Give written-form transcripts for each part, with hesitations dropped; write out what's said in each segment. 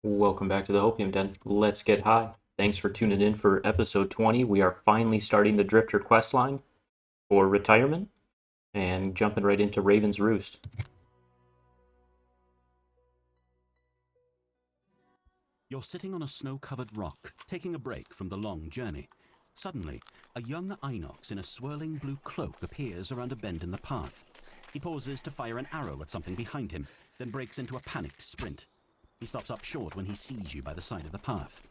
Welcome back to the Hopium Den. Let's get high. Thanks for tuning in for episode 20. We are finally starting the Drifter questline for retirement and jumping right into Raven's Roost. You're sitting on a snow-covered rock, taking a break from the long journey. Suddenly, a young Inox in a swirling blue cloak appears around a bend in the path. He pauses to fire an arrow at something behind him, then breaks into a panicked sprint. He stops up short when he sees you by the side of the path.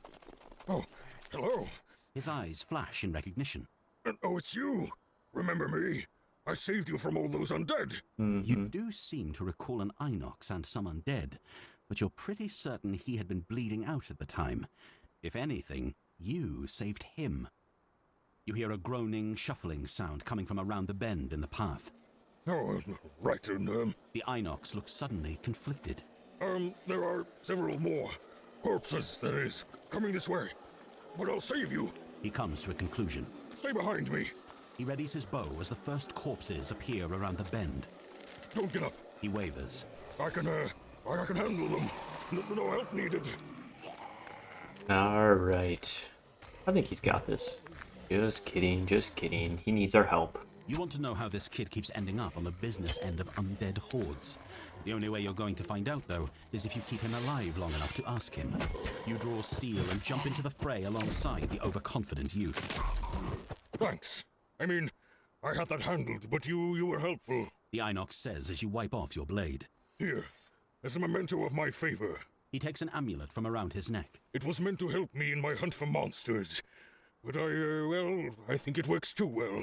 Oh, hello. His eyes flash in recognition. Oh, it's you. Remember me? I saved you from all those undead. You do seem to recall an Inox and some undead, but you're pretty certain he had been bleeding out at the time. If anything, you saved him. You hear a groaning, shuffling sound coming from around the bend in the path. Oh, right, and, The Inox looks suddenly conflicted. there are several more. Corpses, that is, coming this way. But I'll save you. He comes to a conclusion. Stay behind me. He readies his bow as the first corpses appear around the bend. Don't get up. He wavers. I can handle them. No help needed. Alright. I think he's got this. Just kidding, just kidding. He needs our help. You want to know how this kid keeps ending up on the business end of undead hordes. The only way you're going to find out, though, is if you keep him alive long enough to ask him. You draw steel and jump into the fray alongside the overconfident youth. Thanks. I mean, I had that handled, but you were helpful. The Inox says as you wipe off your blade. Here, as a memento of my favor. He takes an amulet from around his neck. It was meant to help me in my hunt for monsters. But I think it works too well.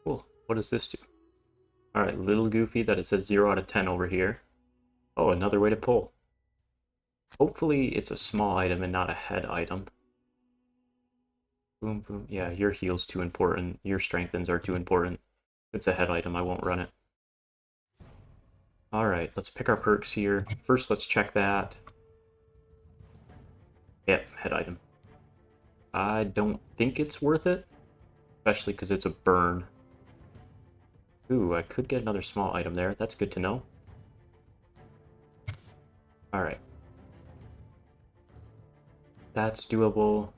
Cool. What does this do? Alright, little goofy that it says 0 out of 10 over here. Oh, another way to pull. Hopefully it's a small item and not a head item. Boom, boom. Yeah, your heal's too important. Your strengthens are too important. If it's a head item, I won't run it. Alright, let's pick our perks here. First, let's check that. Yep, head item. I don't think it's worth it. Especially because it's a burn. Ooh, I could get another small item there. That's good to know. Alright. That's doable.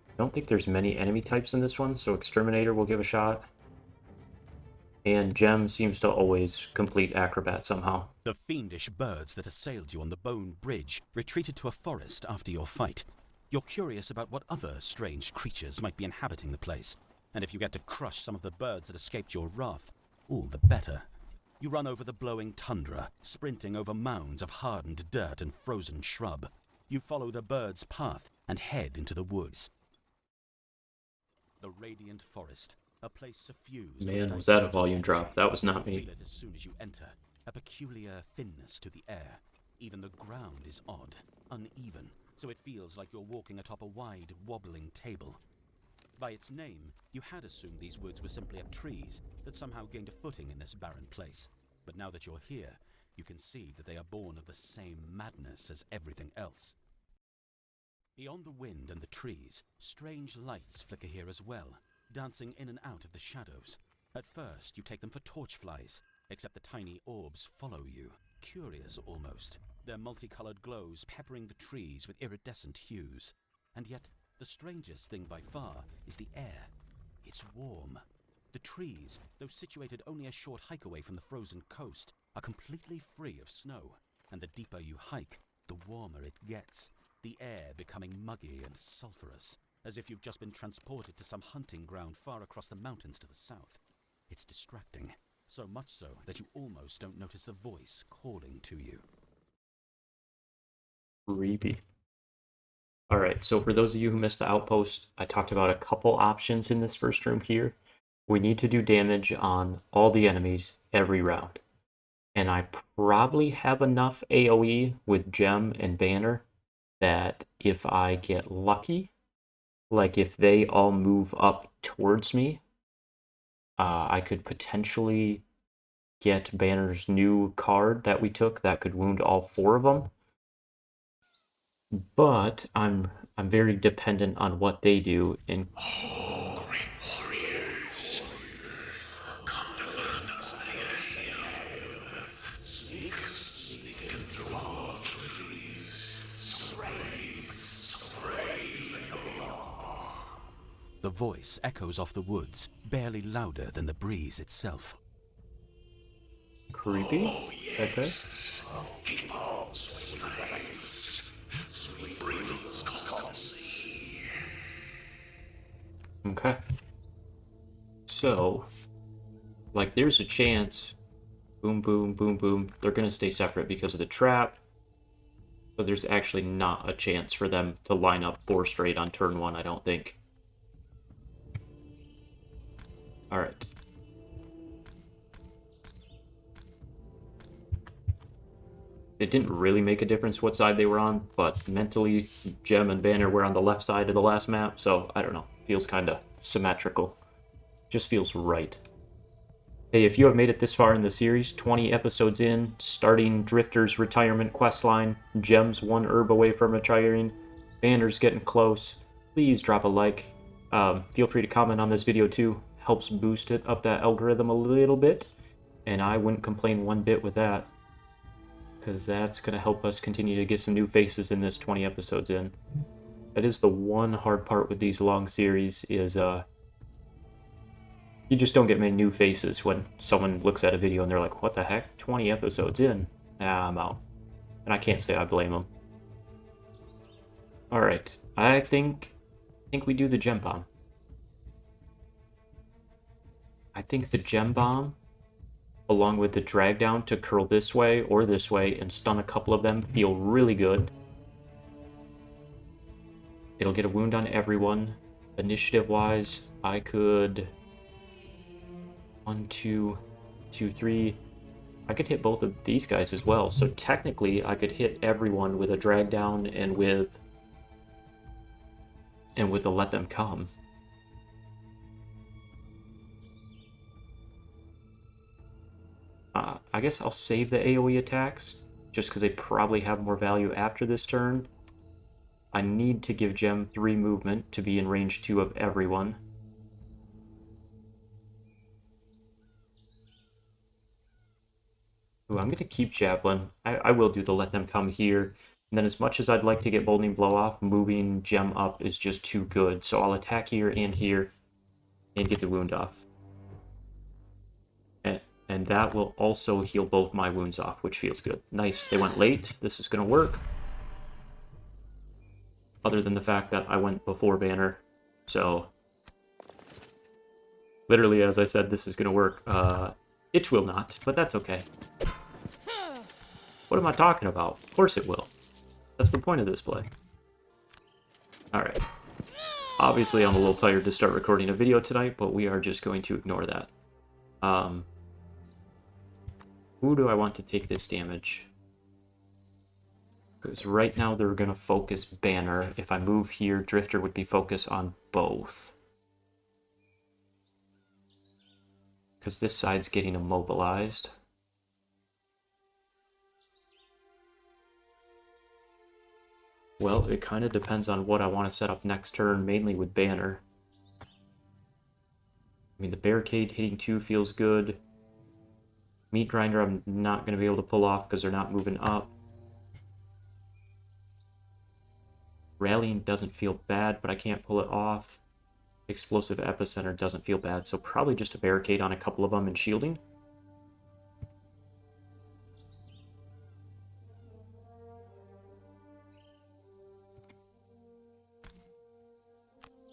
I don't think there's many enemy types in this one, so Exterminator will give a shot. And Gem seems to always complete Acrobat somehow. The fiendish birds that assailed you on the Bone Bridge retreated to a forest after your fight. You're curious about what other strange creatures might be inhabiting the place. And if you get to crush some of the birds that escaped your wrath, all the better. You run over the blowing tundra, sprinting over mounds of hardened dirt and frozen shrub. You follow the bird's path and head into the woods. The radiant forest, a place suffused. Man, was that a volume drop? That was not me. Feel it as soon as you enter. A peculiar thinness to the air. Even the ground is odd, uneven, so it feels like you're walking atop a wide, wobbling table. By its name, you had assumed these woods were simply up trees that somehow gained a footing in this barren place. But now that you're here, you can see that they are born of the same madness as everything else. Beyond the wind and the trees, strange lights flicker here as well, dancing in and out of the shadows. At first, you take them for torchflies, except the tiny orbs follow you, curious almost, their multicolored glows peppering the trees with iridescent hues. And yet, the strangest thing by far is the air. It's warm. The trees, though situated only a short hike away from the frozen coast, are completely free of snow. And the deeper you hike, the warmer it gets, the air becoming muggy and sulphurous, as if you've just been transported to some hunting ground far across the mountains to the south. It's distracting, so much so that you almost don't notice the voice calling to you. Creepy. Alright, so for those of you who missed the outpost, I talked about a couple options in this first room here. We need to do damage on all the enemies every round. And I probably have enough AoE with Gem and Banner that if I get lucky, like if they all move up towards me, I could potentially get Banner's new card that we took that could wound all 4 of them. But I'm very dependent on what they do. And Oh, great warriors, come to find us there. voice echoes off the woods, barely louder than the breeze itself. Creepy. Okay. Keep on, sweet thing. Sweet breathing's courtesy. Okay. So, like, there's a chance, boom, boom, boom, boom, they're going to stay separate because of the trap, but there's actually not a chance for them to line up 4 straight on turn 1, I don't think. Alright. It didn't really make a difference what side they were on, but mentally, Gem and Banner were on the left side of the last map, so I don't know. Feels kind of symmetrical. Just feels right. Hey, if you have made it this far in the series, 20 episodes in, starting Drifter's retirement questline, Gem's 1 herb away from retiring, Banner's getting close, please drop a like. Feel free to comment on this video too. Helps boost it up that algorithm a little bit, and I wouldn't complain one bit with that, because that's going to help us continue to get some new faces in this 20 episodes in. That is the one hard part with these long series, is you just don't get many new faces when someone looks at a video and they're like, what the heck, 20 episodes in? Ah, I'm out. And I can't say I blame them. Alright, I think we do the Gem Bomb. I think the Gem Bomb, along with the drag down to curl this way or this way and stun a couple of them, feel really good. It'll get a wound on everyone. Initiative-wise, I could... 1, 2, 2, 3. I could hit both of these guys as well. So technically, I could hit everyone with a drag down and with the let them come. I guess I'll save the AoE attacks just because they probably have more value after this turn. I need to give Gem 3 movement to be in range 2 of everyone. Ooh, I'm going to keep Javelin. I will do the let them come here. And then as much as I'd like to get Boldening Blow off, moving Gem up is just too good. So I'll attack here and get the wound off. And that will also heal both my wounds off, which feels good. Nice, they went late. This is going to work. Other than the fact that I went before Banner. So, literally, as I said, this is going to work. It will not, but that's okay. What am I talking about? Of course it will. That's the point of this play. Alright. Obviously, I'm a little tired to start recording a video tonight, but we are just going to ignore that. Who do I want to take this damage? Because right now they're going to focus Banner. If I move here, Drifter would be focused on both. Because this side's getting immobilized. Well, it kind of depends on what I want to set up next turn, mainly with Banner. I mean, the Barricade hitting 2 feels good. Meat Grinder I'm not going to be able to pull off because they're not moving up. Rallying doesn't feel bad, but I can't pull it off. Explosive Epicenter doesn't feel bad, so probably just a Barricade on a couple of them and shielding.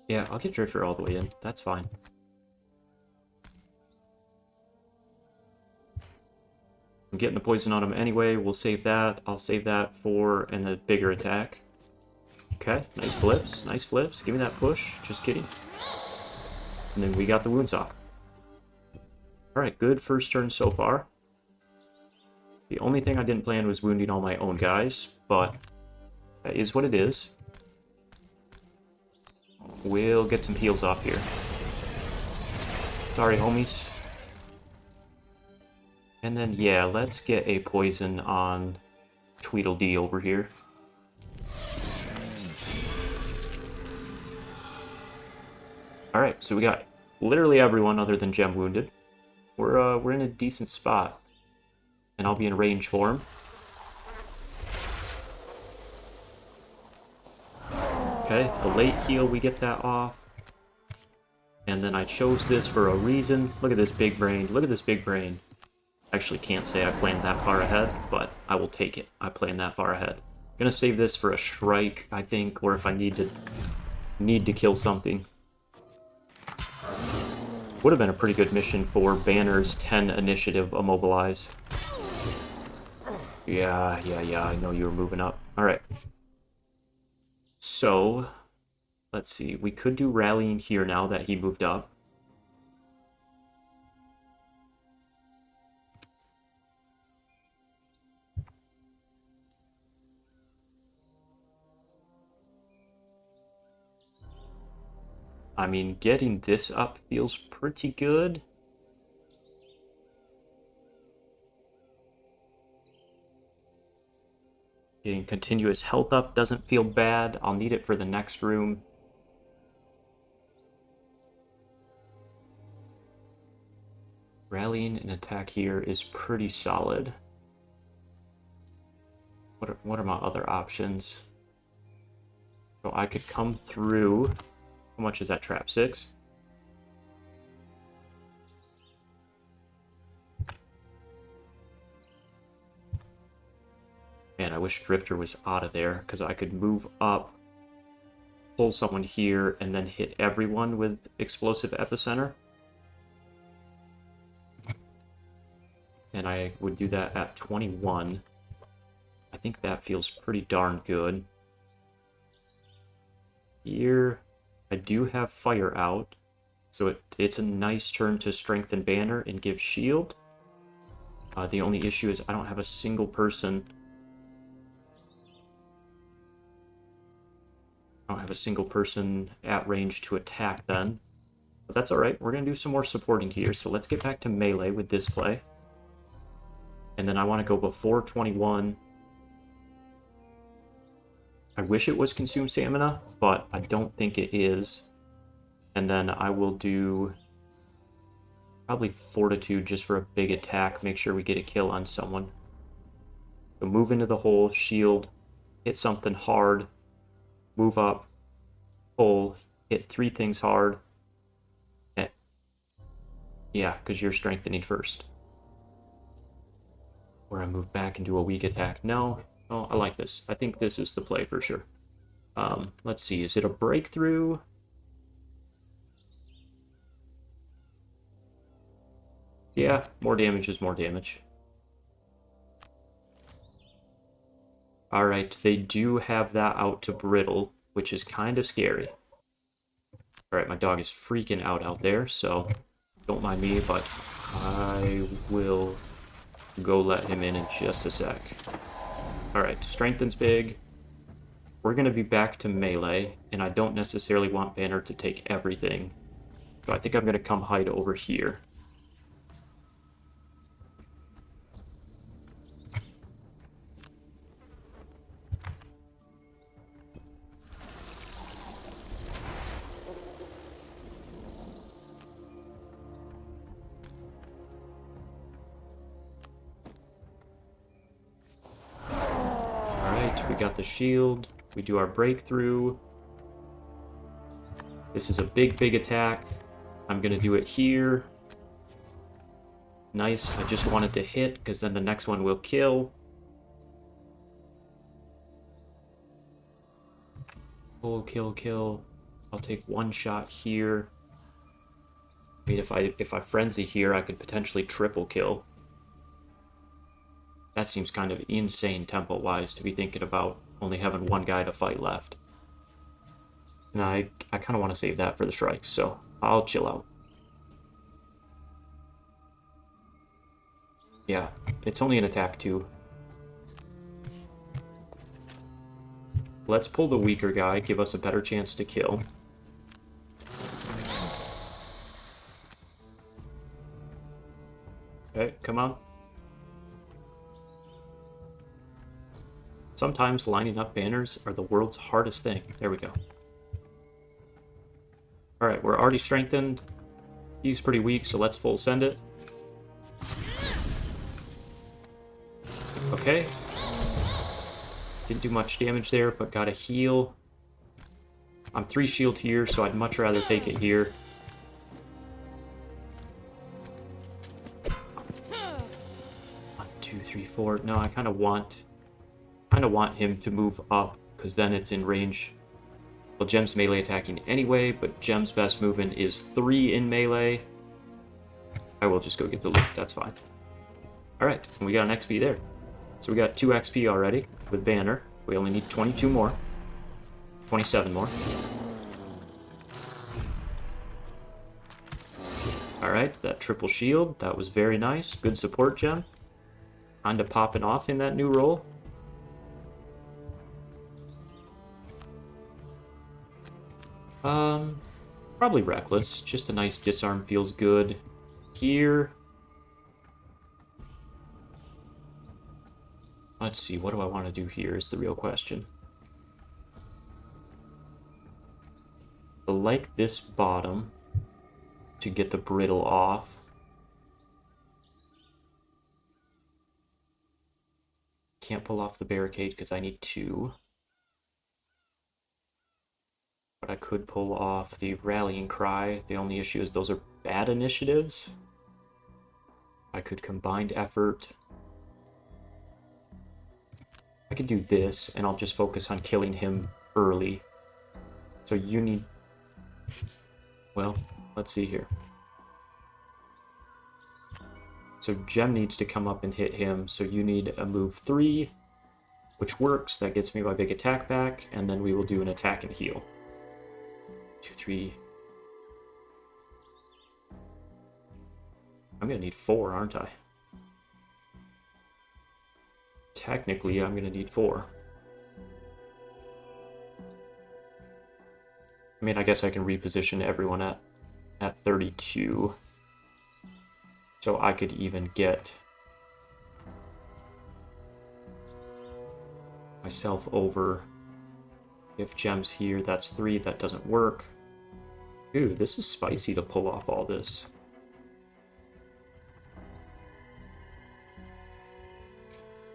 Yeah, I'll get Drifter all the way in. That's fine. I'm getting the poison on him anyway. We'll save that. I'll save that for a bigger attack. Okay, nice flips. Nice flips. Give me that push. Just kidding. And then we got the wounds off. Alright, good first turn so far. The only thing I didn't plan was wounding all my own guys, but that is what it is. We'll get some heals off here. Sorry, homies. And then, yeah, let's get a poison on Tweedledee over here. Alright, so we got literally everyone other than Gem wounded. We're in a decent spot. And I'll be in range for him. Okay, the late heal, we get that off. And then I chose this for a reason. Look at this big brain. Look at this big brain. Actually can't say I planned that far ahead, but I will take it. I planned that far ahead. Gonna save this for a Shrike, I think, or if I need to kill something. Would have been a pretty good mission for Banner's 10 initiative immobilize. Yeah, I know you were moving up. Alright. So, let's see. We could do rallying here now that he moved up. I mean, getting this up feels pretty good. Getting continuous health up doesn't feel bad. I'll need it for the next room. Rallying and attack here is pretty solid. What are my other options? So I could come through. How much is that trap? 6? Man, I wish Drifter was out of there, because I could move up, pull someone here, and then hit everyone with Explosive Epicenter. And I would do that at 21. I think that feels pretty darn good. Here, I do have Fire out, so it's a nice turn to strengthen Banner and give shield. The only issue is I don't have a single person. I don't have a single person at range to attack then. But that's alright, we're going to do some more supporting here, so let's get back to melee with this play. And then I want to go before 21. I wish it was Consume Stamina, but I don't think it is. And then I will do probably Fortitude just for a big attack, make sure we get a kill on someone. So move into the hole, shield, hit something hard, move up, pull, hit 3 things hard. Yeah, because you're strengthening first. Or I move back and do a weak attack. No. Oh, I like this. I think this is the play for sure. Let's see. Is it a breakthrough? Yeah, more damage is more damage. Alright, they do have that out to Brittle, which is kind of scary. Alright, my dog is freaking out there, so don't mind me, but I will go let him in just a sec. Alright, strengthen's big. We're going to be back to melee, and I don't necessarily want Banner to take everything. So I think I'm going to come hide over here. We got the shield. We do our breakthrough. This is a big attack. I'm going to do it here. Nice. I just wanted to hit, because then the next one will kill. Oh, kill. I'll take 1 shot here. I mean, if I frenzy here, I could potentially triple kill. That seems kind of insane tempo-wise to be thinking about only having 1 guy to fight left. And I kind of want to save that for the Shrikes, so I'll chill out. Yeah, it's only an attack too. Let's pull the weaker guy, give us a better chance to kill. Okay, come on. Sometimes lining up banners are the world's hardest thing. There we go. Alright, we're already strengthened. He's pretty weak, so let's full send it. Okay. Didn't do much damage there, but got a heal. I'm 3 shield here, so I'd much rather take it here. 2, 3, 4. No, I kind of want him to move up, because then it's in range. Well, Gem's melee attacking anyway, but Gem's best movement is 3 in melee. I will just go get the loot, that's fine. Alright, and we got an XP there. So we got 2 XP already with Banner. We only need 22 more. 27 more. Alright, that triple shield, that was very nice. Good support gem. Kinda popping off in that new role. Probably Reckless. Just a nice disarm, feels good. Here. Let's see, what do I want to do here is the real question. I like this bottom to get the brittle off. Can't pull off the barricade because I need 2. But I could pull off the rallying cry. The only issue is those are bad initiatives. I could combined effort. I could do this, and I'll just focus on killing him early. So you need... Well, let's see here. So Gem needs to come up and hit him, so you need a move 3, which works. That gets me my big attack back, and then we will do an attack and heal. 2, 3... I'm gonna need 4, aren't I? Technically, I'm gonna need 4. I mean, I guess I can reposition everyone at 32. So I could even get myself over. If Gem's here, that's 3. That doesn't work. Ooh, this is spicy to pull off all this.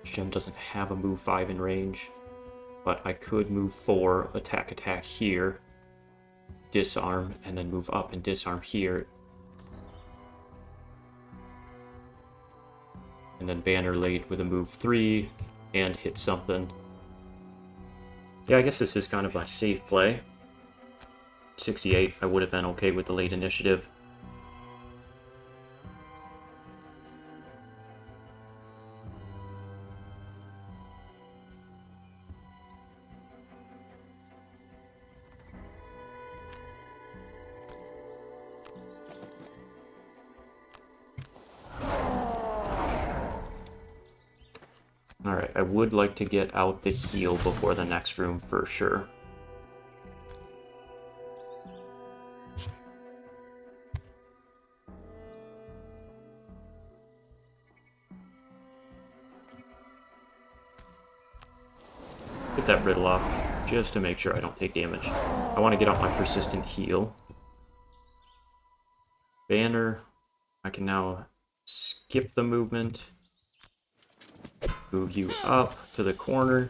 Gem doesn't have a move 5 in range, but I could move 4, attack here, disarm, and then move up and disarm here. And then Banner late with a move 3 and hit something. Yeah, I guess this is kind of a safe play. 68, I would have been okay with the late initiative. Alright, I would like to get out the heal before the next room for sure. Get that riddle off, just to make sure I don't take damage. I want to get out my persistent heal. Banner, I can now skip the movement. Move you up to the corner.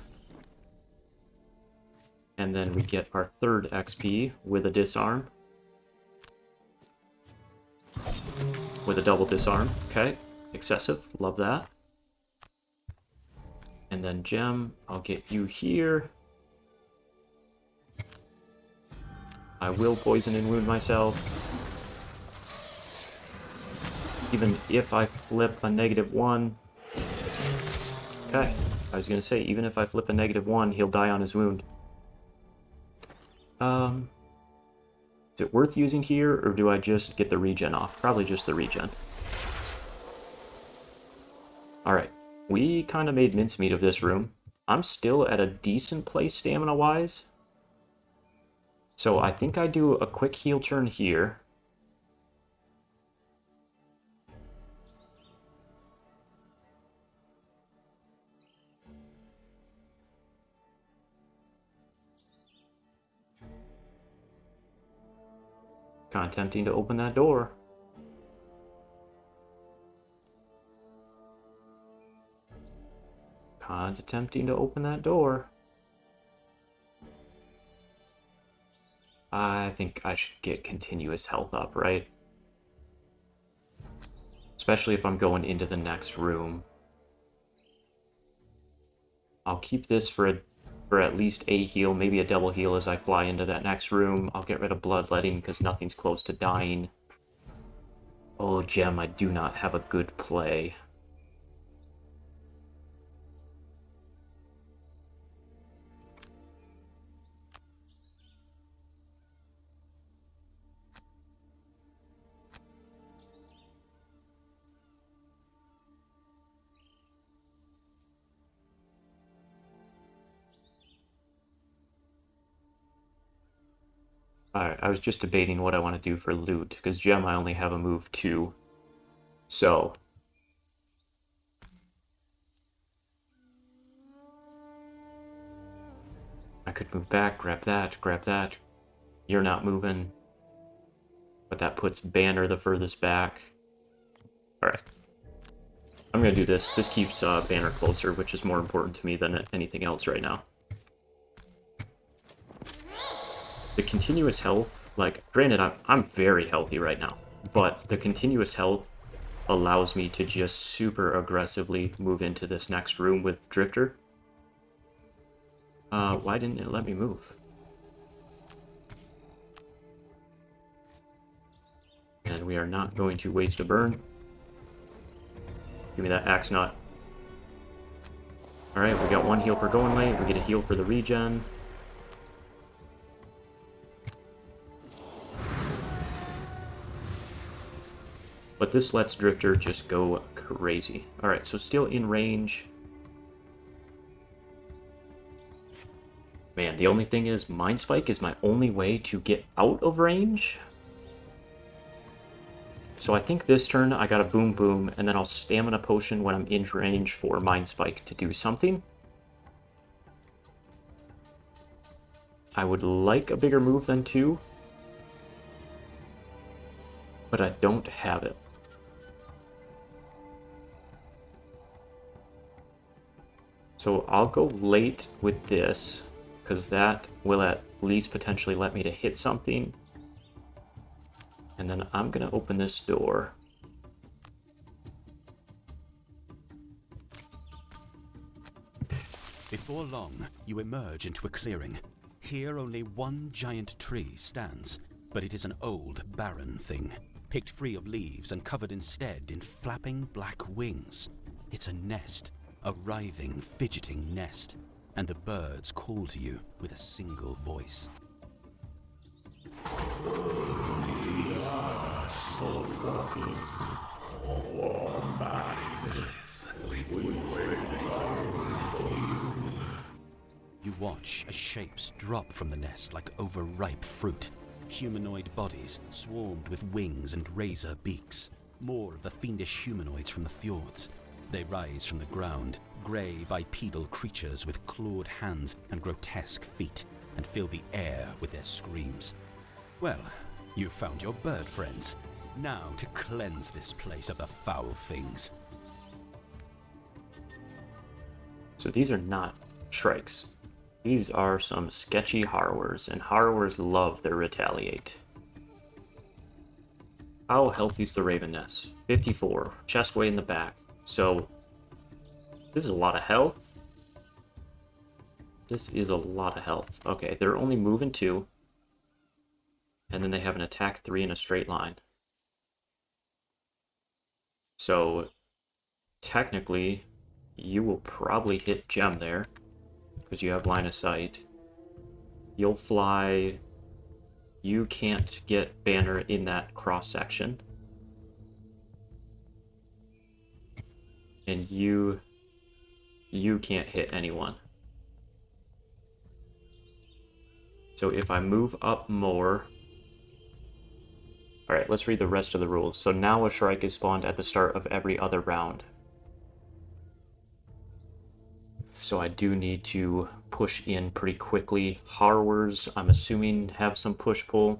And then we get our 3rd XP with a disarm. With a double disarm. Okay, excessive, love that. And then Gem, I'll get you here. I will poison and wound myself. Even if I flip a -1. Okay, I was gonna say, even if I flip a -1, he'll die on his wound. Is it worth using here, or do I just get the regen off? Probably just the regen. Alright, we kind of made mincemeat of this room. I'm still at a decent place stamina-wise. So I think I do a quick heal turn here. Kind of tempting to open that door. Kind of tempting to open that door. I think I should get continuous health up, right? Especially if I'm going into the next room. I'll keep this for at least a heal, maybe a double heal as I fly into that next room. I'll get rid of bloodletting because nothing's close to dying. Oh, gem, I do not have a good play. Alright, I was just debating what I want to do for loot, because gem I only have a move 2. So, I could move back, grab that, grab that. You're not moving. But that puts Banner the furthest back. Alright. I'm going to do this. This keeps Banner closer, which is more important to me than anything else right now. The continuous health, like, granted, I'm very healthy right now, but the continuous health allows me to just super aggressively move into this next room with Drifter. Why didn't it let me move? And we are not going to waste a burn. Give me that axe nut. Alright, we got 1 heal for going late. We get a heal for the regen. But this lets Drifter just go crazy. Alright, so still in range. Man, the only thing is Mind Spike is my only way to get out of range. So I think this turn I got a Boom Boom, and then I'll Stamina Potion when I'm in range for Mind Spike to do something. I would like a bigger move than 2, but I don't have it. So I'll go late with this, because that will at least potentially let me to hit something. And then I'm going to open this door. Before long, you emerge into a clearing. Here only one giant tree stands, but it is an old, barren thing, picked free of leaves and covered instead in flapping black wings. It's a nest, a writhing, fidgeting nest, and the birds call to you with a single voice. You watch as shapes drop from the nest like overripe fruit. Humanoid bodies swarmed with wings and razor beaks. More of the fiendish humanoids from the fjords. They rise from the ground, grey bipedal creatures with clawed hands and grotesque feet, and fill the air with their screams. Well, you found your bird friends. Now to cleanse this place of the foul things. So these are not Shrikes. These are some sketchy Harrowers, and Harrowers love their retaliate. How healthy is the Raven Nest? 54. Chest way in the back. So, this is a lot of health. This is a lot of health. Okay, they're only moving 2. And then they have an attack 3 in a straight line. So, technically, you will probably hit Gem there, because you have line of sight. You'll fly. You can't get Banner in that cross section. And you can't hit anyone. So if I move up more... Alright, let's read the rest of the rules. So now a Shrike is spawned at the start of every other round. So I do need to push in pretty quickly. Harrowers, I'm assuming, have some push-pull.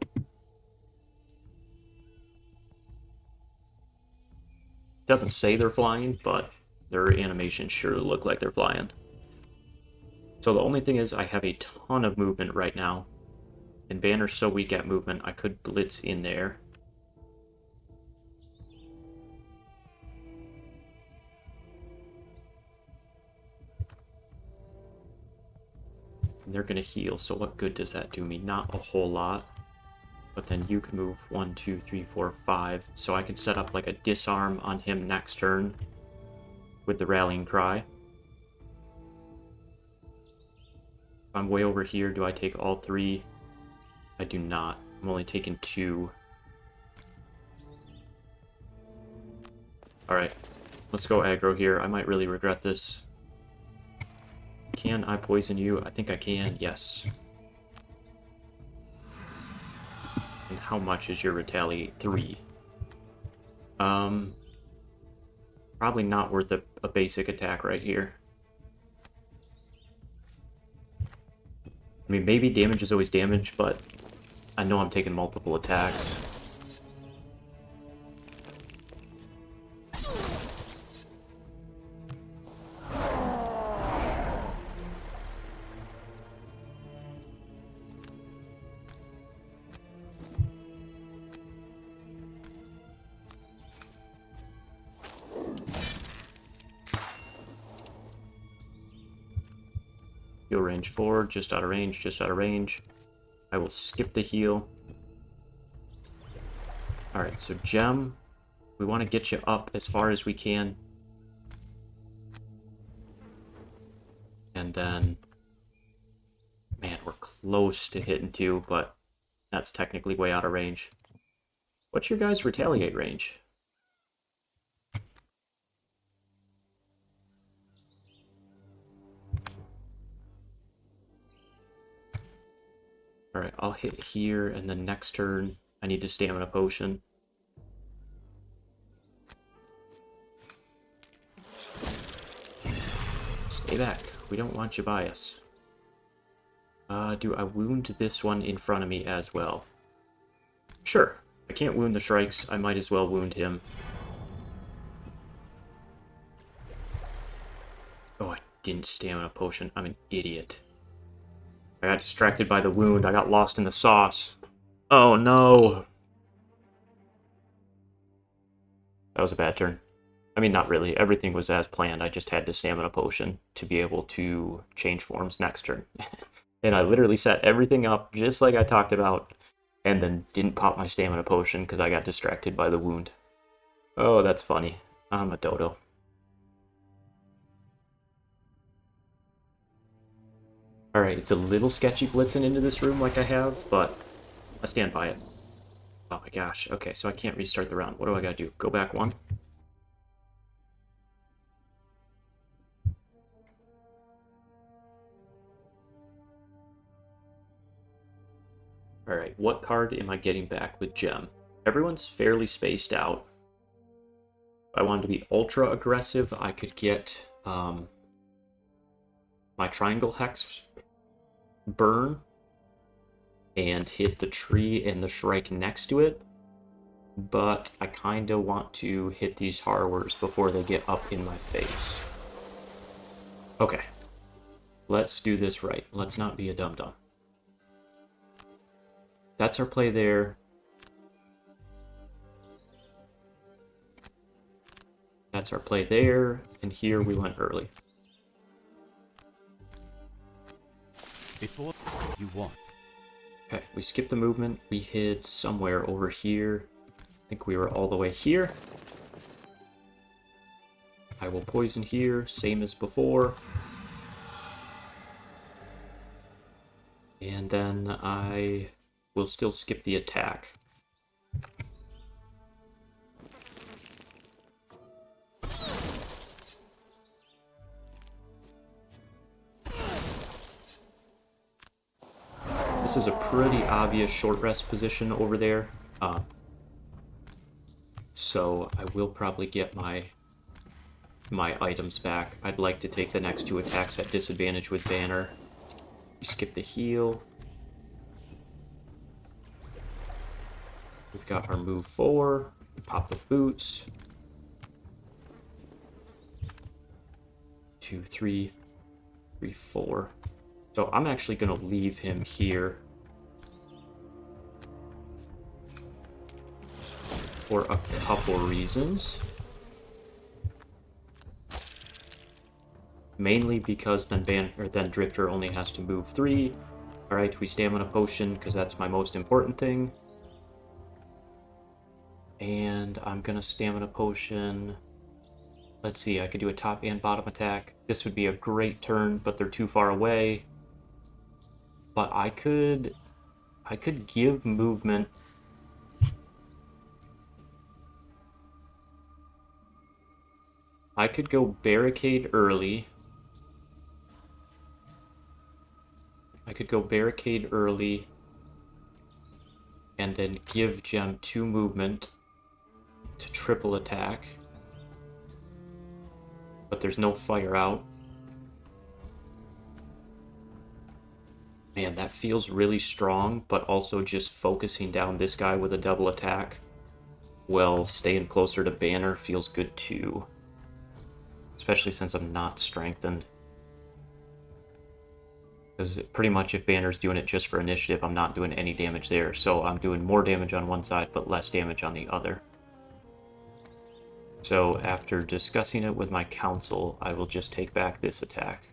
Doesn't say they're flying, but their animations sure look like they're flying. So the only thing is I have a ton of movement right now. And Banner's so weak at movement, I could blitz in there. And they're going to heal, so what good does that do me? Not a whole lot. But then you can move 1, 2, 3, 4, 5. So I can set up like a disarm on him next turn with the rallying cry. If I'm way over here, do I take all 3? I do not. I'm only taking 2. Alright, let's go aggro here. I might really regret this. Can I poison you? I think I can, yes. And how much is your retaliate? 3. Probably not worth a basic attack right here. I mean, maybe damage is always damage, but I know I'm taking multiple attacks. Heal range 4, just out of range, just out of range. I will skip the heal. Alright, so Gem, we want to get you up as far as we can. And then, man, we're close to hitting 2, but that's technically way out of range. What's your guys' retaliate range? Alright, I'll hit here, and then next turn, I need to stamina potion. Stay back. We don't want you by us. Do I wound this one in front of me as well? Sure. I can't wound the Shrikes. I might as well wound him. Oh, I didn't stamina potion. I'm an idiot. I got distracted by the wound. I got lost in the sauce. Oh, no. That was a bad turn. I mean, not really. Everything was as planned. I just had to stamina potion to be able to change forms next turn. And I literally set everything up just like I talked about, and then didn't pop my stamina potion because I got distracted by the wound. Oh, that's funny. I'm a dodo. Alright, it's a little sketchy blitzing into this room like I have, but I stand by it. Oh my gosh. Okay, so I can't restart the round. What do I gotta do? Go back 1? Alright, what card am I getting back with Gem? Everyone's fairly spaced out. If I wanted to be ultra aggressive, I could get my Triangle Hex burn and hit the tree and the Shrike next to it. But I kind of want to hit these Harrowers before they get up in my face. Okay. Let's do this right. Let's not be a dum-dum. That's our play there. That's our play there. And here we went early. Before you won. Okay, we skipped the movement. We hid somewhere over here. I think we were all the way here. I will poison here, same as before. And then I will still skip the attack. This is a pretty obvious short rest position over there. So I will probably get my items back. I'd like to take the next 2 attacks at disadvantage with Banner. Skip the heal. We've got our move 4. Pop the boots. 2, 3, 3, 4. So I'm actually going to leave him here for a couple reasons. mainly because then Drifter only has to move 3. Alright, we stamina potion, because that's my most important thing. And I'm gonna stamina potion. Let's see, I could do a top and bottom attack. This would be a great turn, but they're too far away. But I could give movement. I could go barricade early. And then give Gem 2 movement to triple attack. But there's no fire out. Man, that feels really strong, but also just focusing down this guy with a double attack while staying closer to Banner feels good too. Especially since I'm not strengthened. Because pretty much if Banner's doing it just for initiative, I'm not doing any damage there. So I'm doing more damage on one side, but less damage on the other. So after discussing it with my council, I will just take back this attack.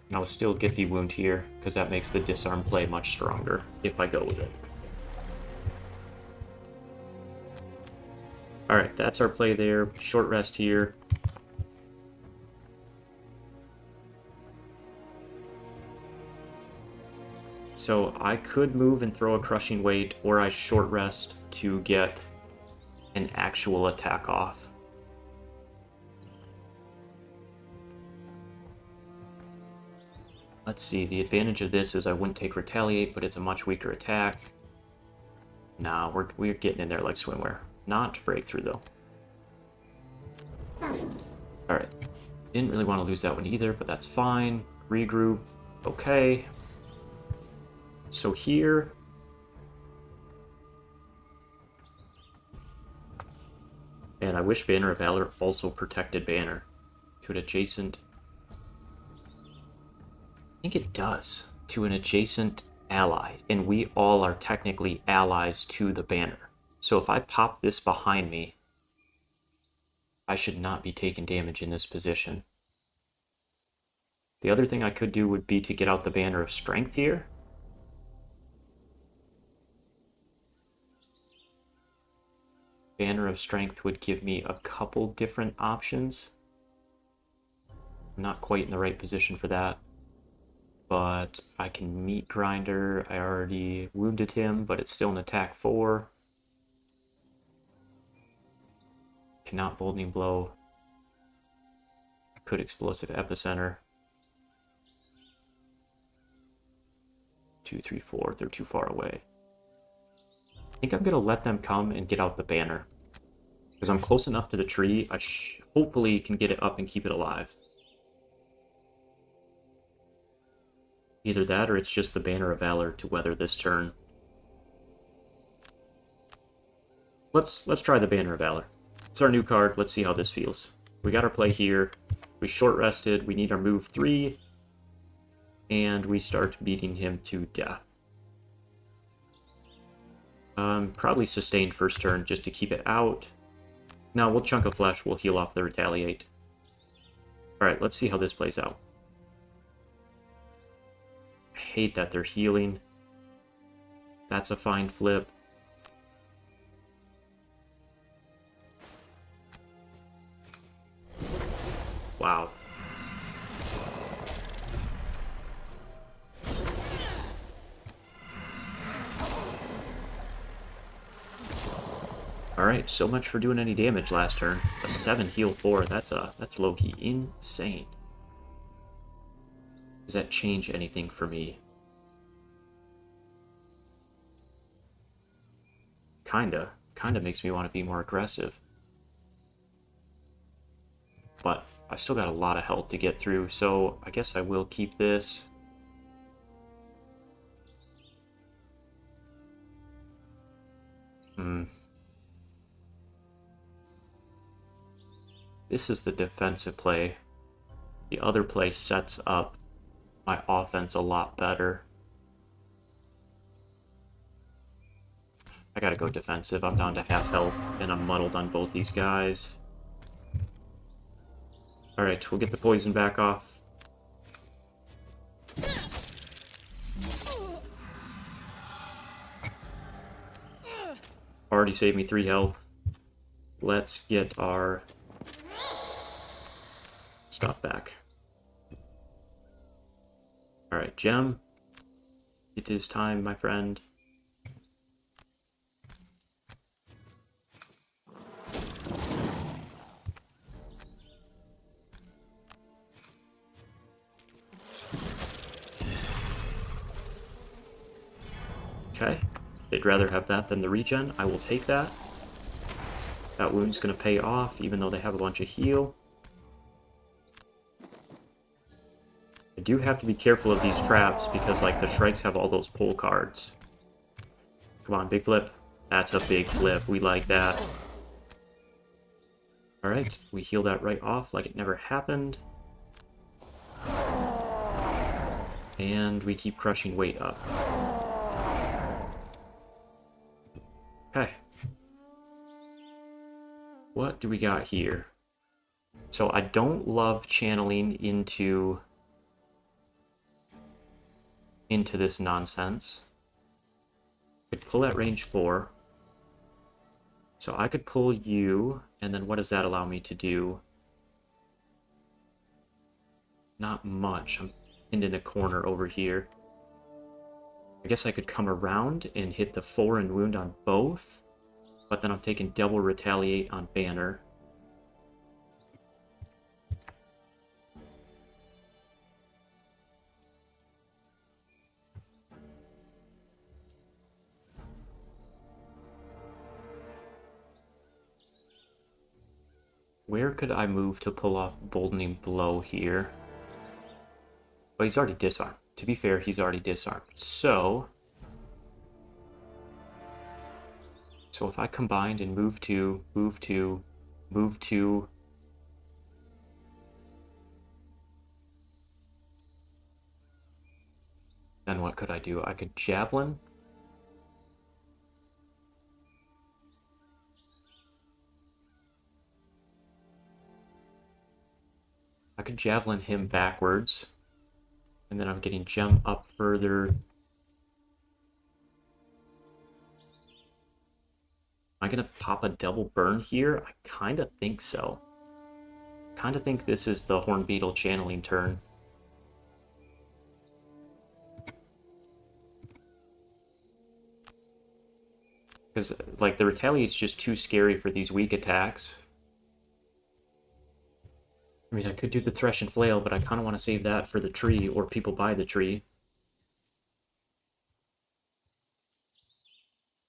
And I'll still get the wound here, because that makes the disarm play much stronger if I go with it. Alright, that's our play there. Short rest here. So I could move and throw a crushing weight, or I short rest to get an actual attack off. Let's see, the advantage of this is I wouldn't take Retaliate, but it's a much weaker attack. Nah, we're getting in there like swimwear. Not Breakthrough, though. Alright. Didn't really want to lose that one either, but that's fine. Regroup. Okay. So here... And I wish Banner of Valor also protected Banner to an adjacent... I think it does. To an adjacent ally. And we all are technically allies to the Banner. So if I pop this behind me, I should not be taking damage in this position. The other thing I could do would be to get out the Banner of Strength here. Banner of Strength would give me a couple different options. I'm not quite in the right position for that. But I can Meat Grinder. I already wounded him, but it's still an attack 4. Cannot Boldening Blow. I could Explosive Epicenter. 2, 3, 4. They're too far away. I think I'm going to let them come and get out the Banner. Because I'm close enough to the tree, I hopefully can get it up and keep it alive. Either that or it's just the Banner of Valor to weather this turn. Let's try the Banner of Valor. It's our new card. Let's see how this feels. We got our play here. We short rested. We need our move 3. And we start beating him to death. Probably sustained first turn just to keep it out. Now we'll Chunk of Flesh. We'll heal off the Retaliate. Alright, let's see how this plays out. I hate that they're healing. That's a fine flip. Wow. Alright, so much for doing any damage last turn. A 7 heal 4, that's low-key insane. Does that change anything for me? Kinda makes me want to be more aggressive. But I still got a lot of health to get through, so I guess I will keep this. This is the defensive play. The other play sets up my offense a lot better. I gotta go defensive. I'm down to half health, and I'm muddled on both these guys. Alright, we'll get the poison back off. Already saved me 3 health. Let's get our stuff back. Alright, Gem. It is time, my friend. Okay. They'd rather have that than the regen. I will take that. That wound's going to pay off, even though they have a bunch of heal. I do have to be careful of these traps, because, like, the Shrikes have all those pull cards. Come on, big flip. That's a big flip. We like that. Alright, we heal that right off like it never happened. And we keep crushing weight up. Okay. What do we got here? So I don't love channeling into this nonsense. I could pull at range 4. So I could pull you, and then what does that allow me to do? Not much. I'm in the corner over here. I guess I could come around and hit the 4 and wound on both, but then I'm taking double retaliate on Banner. Where could I move to pull off Boldening Blow here? Well, he's already disarmed. To be fair, he's already disarmed. So if I combined and move to, then what could I do? I could Javelin. I could Javelin him backwards. And then I'm getting Gem up further. Am I going to pop a double burn here? I kind of think so. Kind of think this is the Hornbeetle channeling turn. Because, like, the Retaliate's just too scary for these weak attacks. I mean, I could do the Thresh and Flail, but I kind of want to save that for the tree, or people buy the tree.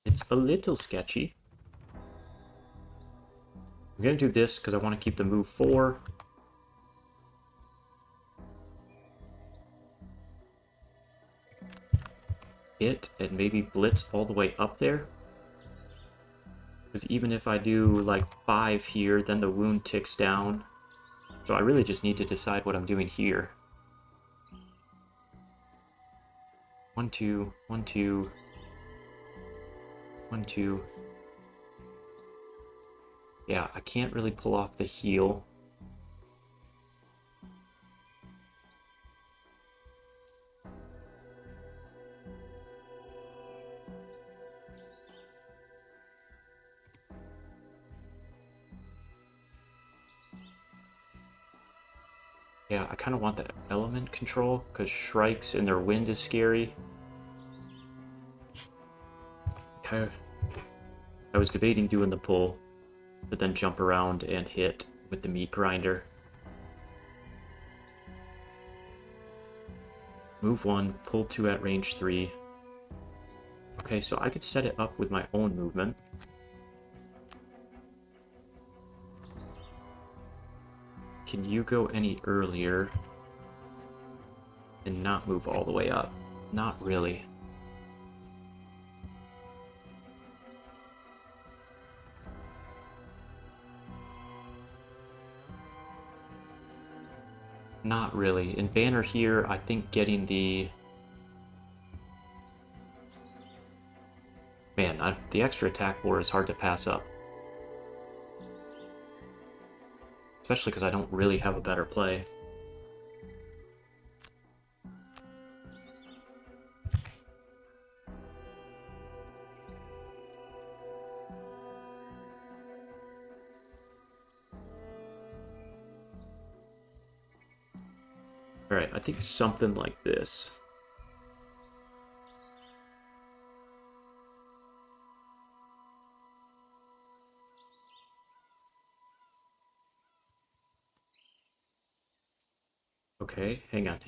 It's a little sketchy. I'm going to do this because I want to keep the move 4. And maybe Blitz all the way up there. Because even if I do like 5 here, then the wound ticks down. So I really just need to decide what I'm doing here. 1, 2, 1, 2, 1, 2. Yeah, I can't really pull off the heal. Yeah, I kind of want that element control, because Shrikes and their wind is scary. I was debating doing the pull, but then jump around and hit with the meat grinder. Move 1, pull 2 at range 3. Okay, so I could set it up with my own movement. Can you go any earlier and not move all the way up? Not really. Not really. In Banner here, I think getting the... Man, the extra attack 4 is hard to pass up. Especially because I don't really have a better play. Alright, I think something like this. Okay, hang on.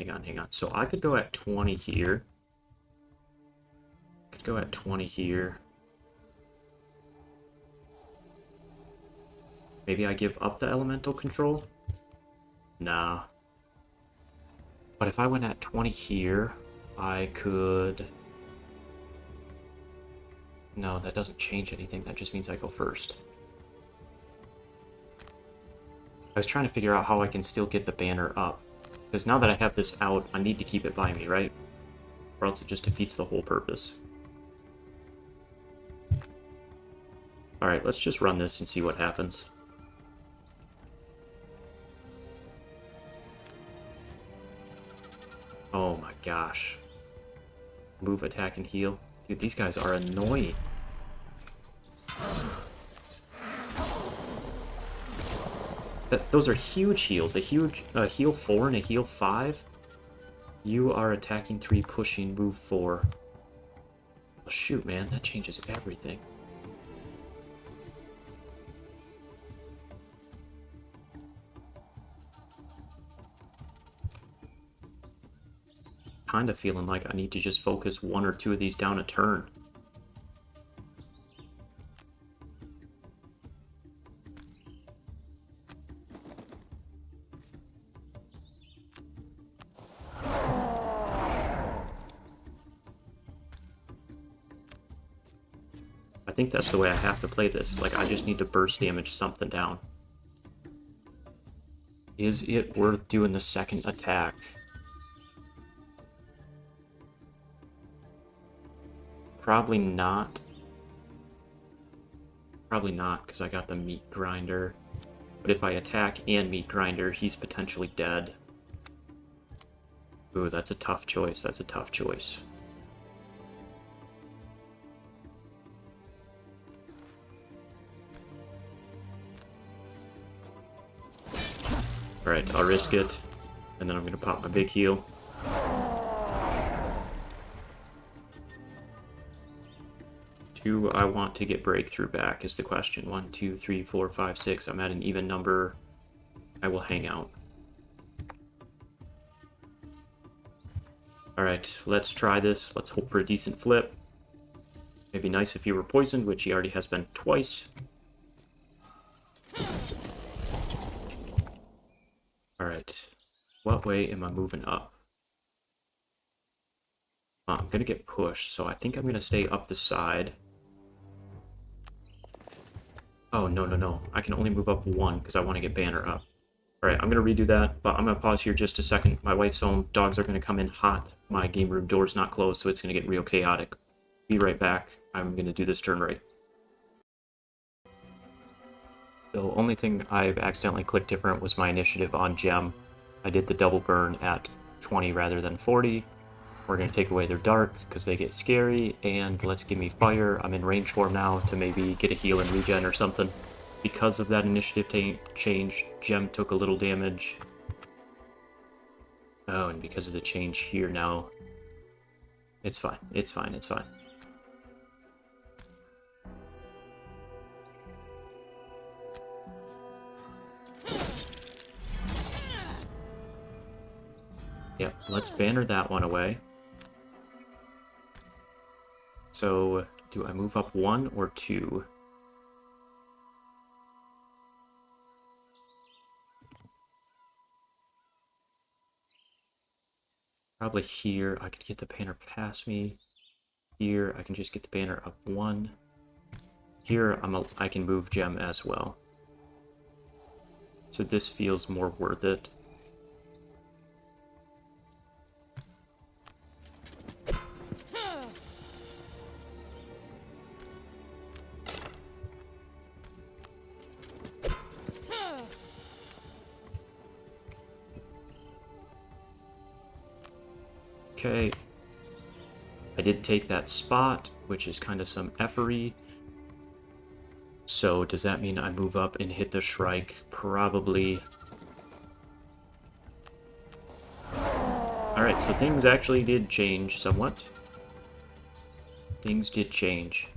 So I could go at 20 here. Could go at 20 here. Maybe I give up the elemental control? Nah. But if I went at 20 here, I could... No, that doesn't change anything. That just means I go first. I was trying to figure out how I can still get the banner up. Because now that I have this out, I need to keep it by me, right? Or else it just defeats the whole purpose. Alright, let's just run this and see what happens. Oh my gosh. Move, attack, and heal. Dude, these guys are annoying. Those are huge heals. A heal 4 and a heal 5. You are attacking 3, pushing, move 4. Oh, shoot, man, that changes everything. Kind of feeling like I need to just focus 1 or 2 of these down a turn. I think that's the way I have to play this. Like, I just need to burst damage something down. Is it worth doing the second attack? Probably not. Probably not, because I got the meat grinder. But if I attack and meat grinder, he's potentially dead. Ooh, that's a tough choice. That's a tough choice. Alright, I'll risk it. And then I'm going to pop my big heal. Do I want to get breakthrough back is the question. 1, 2, 3, 4, 5, 6. I'm at an even number. I will hang out. Alright, let's try this. Let's hope for a decent flip. It'd be nice if he were poisoned, which he already has been twice. Alright, what way am I moving up? I'm gonna get pushed, so I think I'm gonna stay up the side. Oh, no. I can only move up 1 because I want to get banner up. Alright, I'm gonna redo that, but I'm gonna pause here just a second. My wife's home, dogs are gonna come in hot. My game room door's not closed, so it's gonna get real chaotic. Be right back. I'm gonna do this turn right. The only thing I've accidentally clicked different was my initiative on Gem. I did the double burn at 20 rather than 40. We're going to take away their dark because they get scary, and let's give me fire. I'm in range form now to maybe get a heal and regen or something. Because of that initiative change, Gem took a little damage. Oh, and because of the change here now, it's fine. It's fine. Yep, let's banner that one away. So, do I move up 1 or 2? Probably here. I could get the banner past me. Here, I can just get the banner up 1. Here, I can move Gem as well. So this feels more worth it. Okay. I did take that spot, which is kind of some effery. So does that mean I move up and hit the Shrike? Probably. Alright, so things actually did change somewhat. Things did change.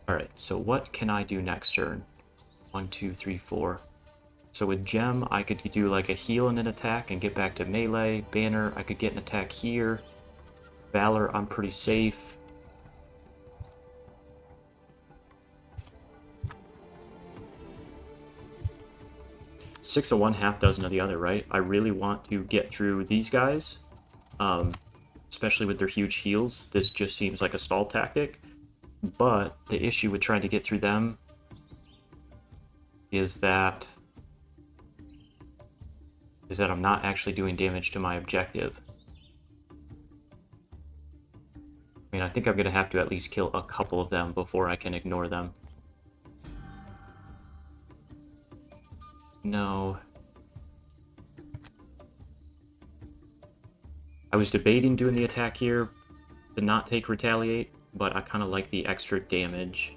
Alright, so what can I do next turn? 1, 2, 3, 4. So with Gem, I could do like a heal and an attack and get back to melee. Banner, I could get an attack here. Valor, I'm pretty safe. Six of one, half dozen of the other, right? I really want to get through these guys, especially with their huge heals. This just seems like a stall tactic. But the issue with trying to get through them is that I'm not actually doing damage to my objective. I mean, I think I'm going to have to at least kill a couple of them before I can ignore them. No. I was debating doing the attack here to not take retaliate, but I kind of like the extra damage.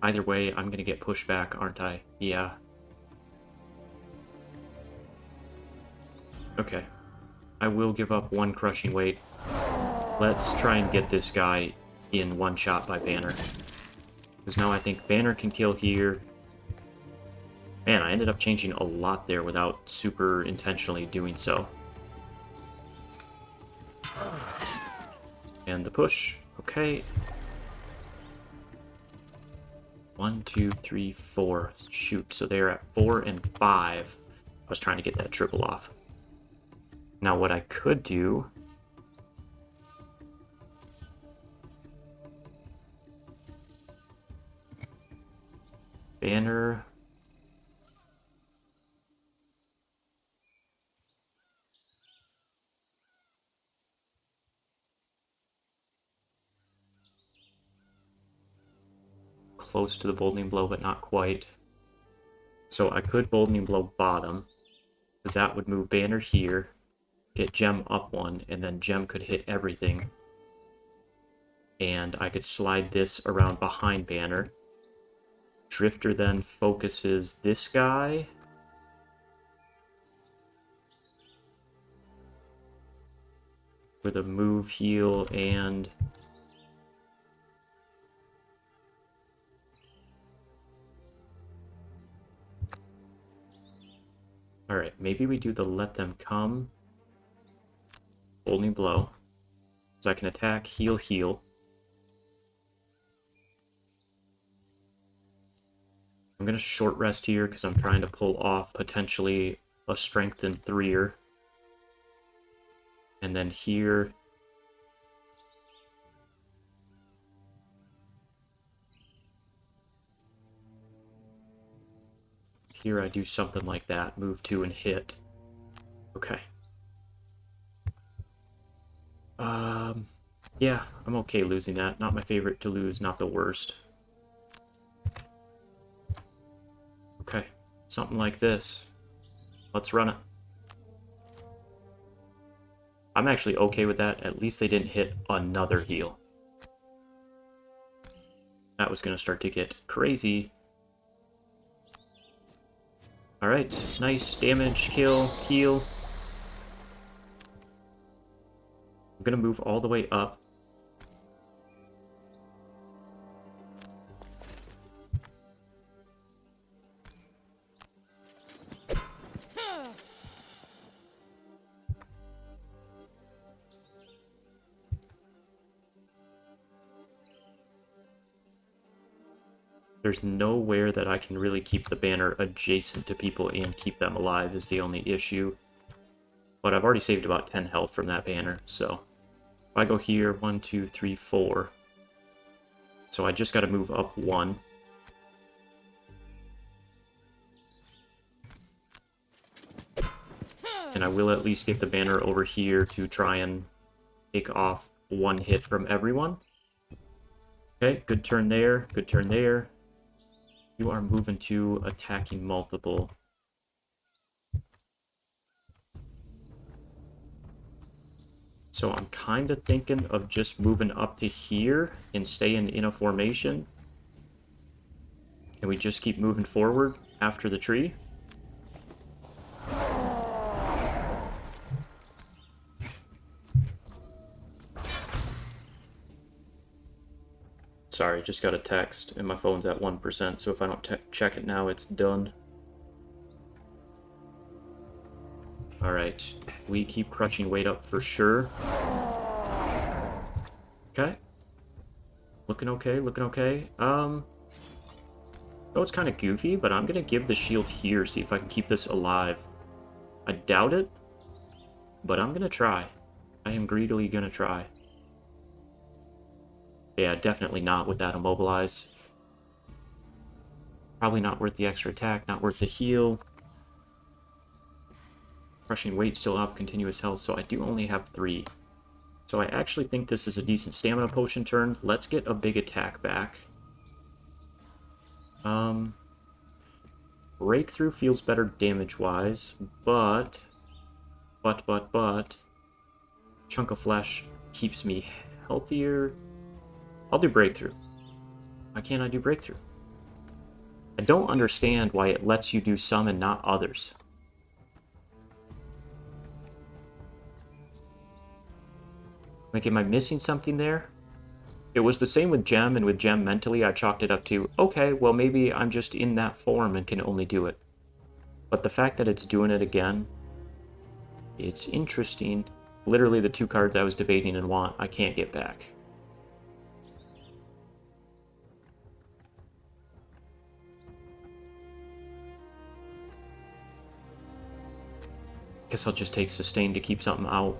Either way, I'm going to get pushed back, aren't I? Yeah. Okay. I will give up one crushing weight. Let's try and get this guy in one shot by Banner. Because now I think Banner can kill here. Man, I ended up changing a lot there without super intentionally doing so. And the push. Okay. 1, 2, 3, 4. Shoot, so they're at 4 and 5. I was trying to get that triple off. Now what I could do... Banner... Close to the Boldening Blow, but not quite. So I could Boldening Blow bottom, because that would move Banner here, get Gem up one, and then Gem could hit everything. And I could slide this around behind Banner. Drifter then focuses this guy. With a move, heal, and... Alright, maybe we do the let them come. Boldening Blow. So I can attack, heal, heal. I'm going to short rest here because I'm trying to pull off potentially a strengthened 3-er. And then here... Here I do something like that. Move 2 and hit. Okay. Yeah, I'm okay losing that. Not my favorite to lose, not the worst. Okay, something like this. Let's run it. I'm actually okay with that. At least they didn't hit another heal. That was going to start to get crazy. Alright, nice damage, kill, heal. I'm going to move all the way up. There's nowhere that I can really keep the banner adjacent to people and keep them alive is the only issue. But I've already saved about 10 health from that banner, so... If I go here, 1, 2, 3, 4. So I just got to move up 1. And I will at least get the banner over here to try and take off 1 hit from everyone. Okay, good turn there, good turn there. You are moving to attacking multiple. So I'm kind of thinking of just moving up to here and staying in a formation. And we just keep moving forward after the tree. Sorry, just got a text and my phone's at 1%, so if I don't check it now, it's done. Alright, we keep crushing weight up for sure. Okay. Looking okay, looking okay. Oh, it's kind of goofy, but I'm gonna give the shield here, see if I can keep this alive. I doubt it, but I'm gonna try. I am greedily gonna try. Yeah, definitely not with that immobilize. Probably not worth the extra attack, not worth the heal. Crushing weight still up, continuous health, so I do only have 3. So I actually think this is a decent stamina potion turn. Let's get a big attack back. Breakthrough feels better damage-wise, but... Chunk of flesh keeps me healthier. I'll do breakthrough. Why can't I do breakthrough? I don't understand why it lets you do some and not others. Like, am I missing something there? It was the same with Gem, and with Gem mentally I chalked it up to, okay, well maybe I'm just in that form and can only do it. But the fact that it's doing it again, it's interesting. Literally the 2 cards I was debating and want, I can't get back. Guess I'll just take sustain to keep something out.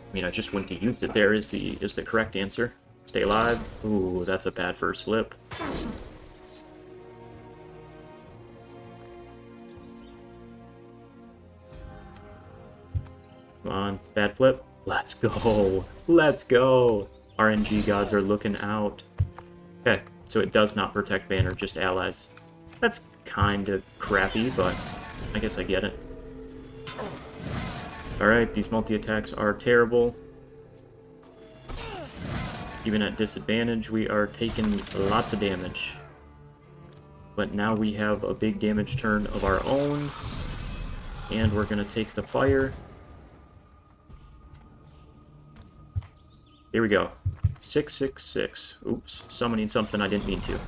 I mean, I just wouldn't have used it there is the correct answer. Stay alive. Ooh, that's a bad first flip. Come on, bad flip. Let's go. Let's go. RNG gods are looking out. Okay, so it does not protect banner, just allies. That's kind of crappy, but I guess I get it. Alright, these multi-attacks are terrible. Even at disadvantage, we are taking lots of damage. But now we have a big damage turn of our own. And we're going to take the fire. Here we go. 666. Oops, summoning something I didn't mean to.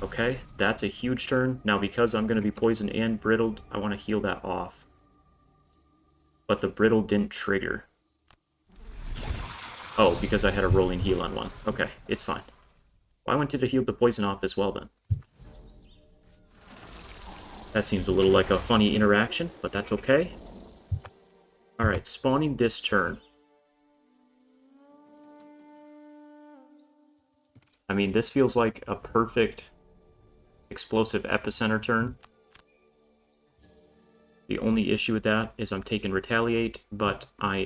Okay, that's a huge turn. Now because I'm going to be poisoned and brittled, I want to heal that off. But the brittle didn't trigger. Oh, because I had a rolling heal on one. Okay, it's fine. Why wanted to heal the poison off as well then? That seems a little like a funny interaction, but that's okay. Alright, spawning this turn. I mean, this feels like a perfect explosive epicenter turn. The only issue with that is I'm taking retaliate, but I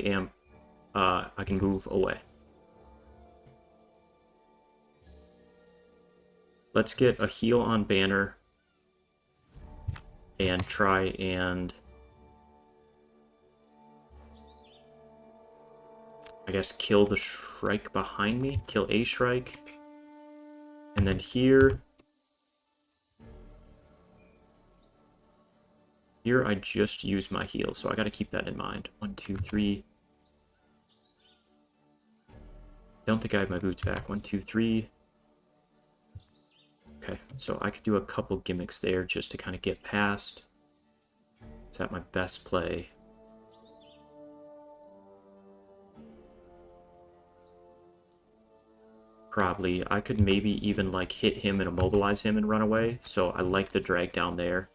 can move away. Let's get a heal on banner and try and I guess kill the Shrike behind me, kill a Shrike. And then here I just used my heal, so I gotta keep that in mind. 1, 2, 3. Don't think I have my boots back. 1, 2, 3. Okay, so I could do a couple gimmicks there just to kind of get past. Is that my best play? Probably. I could maybe even like hit him and immobilize him and run away, so I like the drag down there.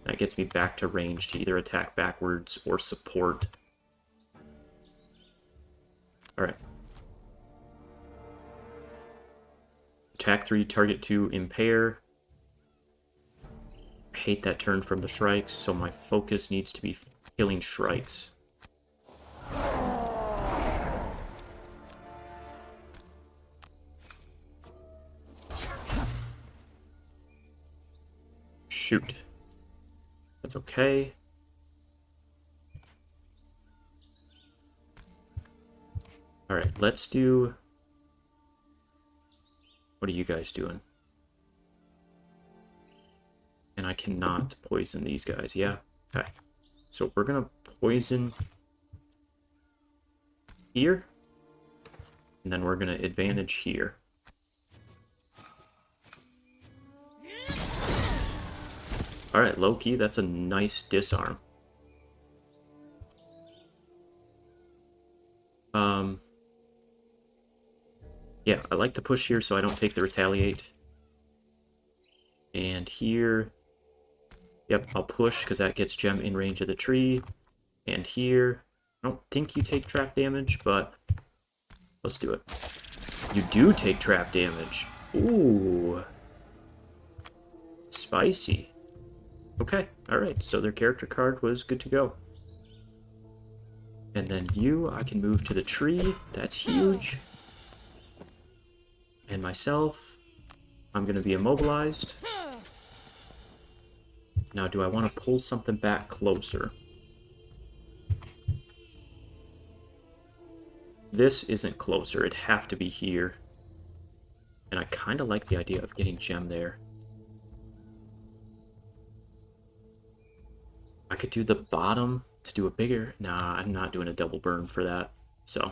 That gets me back to range to either attack backwards or support. Alright. Attack 3, target 2, impair. I hate that turn from the Shrikes, so my focus needs to be killing Shrikes. Shoot. That's okay. Alright, let's do... What are you guys doing? And I cannot poison these guys, yeah? Okay. So we're gonna poison here. And then we're gonna advantage here. Alright, low-key, that's a nice disarm. Yeah, I like the push here so I don't take the retaliate. And here... Yep, I'll push because that gets Gem in range of the tree. And here... I don't think you take trap damage, but... Let's do it. You do take trap damage. Ooh. Spicy. Okay, alright, so their character card was good to go. And then you, I can move to the tree. That's huge. And myself, I'm going to be immobilized. Now, do I want to pull something back closer? This isn't closer. It'd have to be here. And I kind of like the idea of getting Gem there. I could do the bottom to do a bigger... Nah, I'm not doing a double burn for that. So...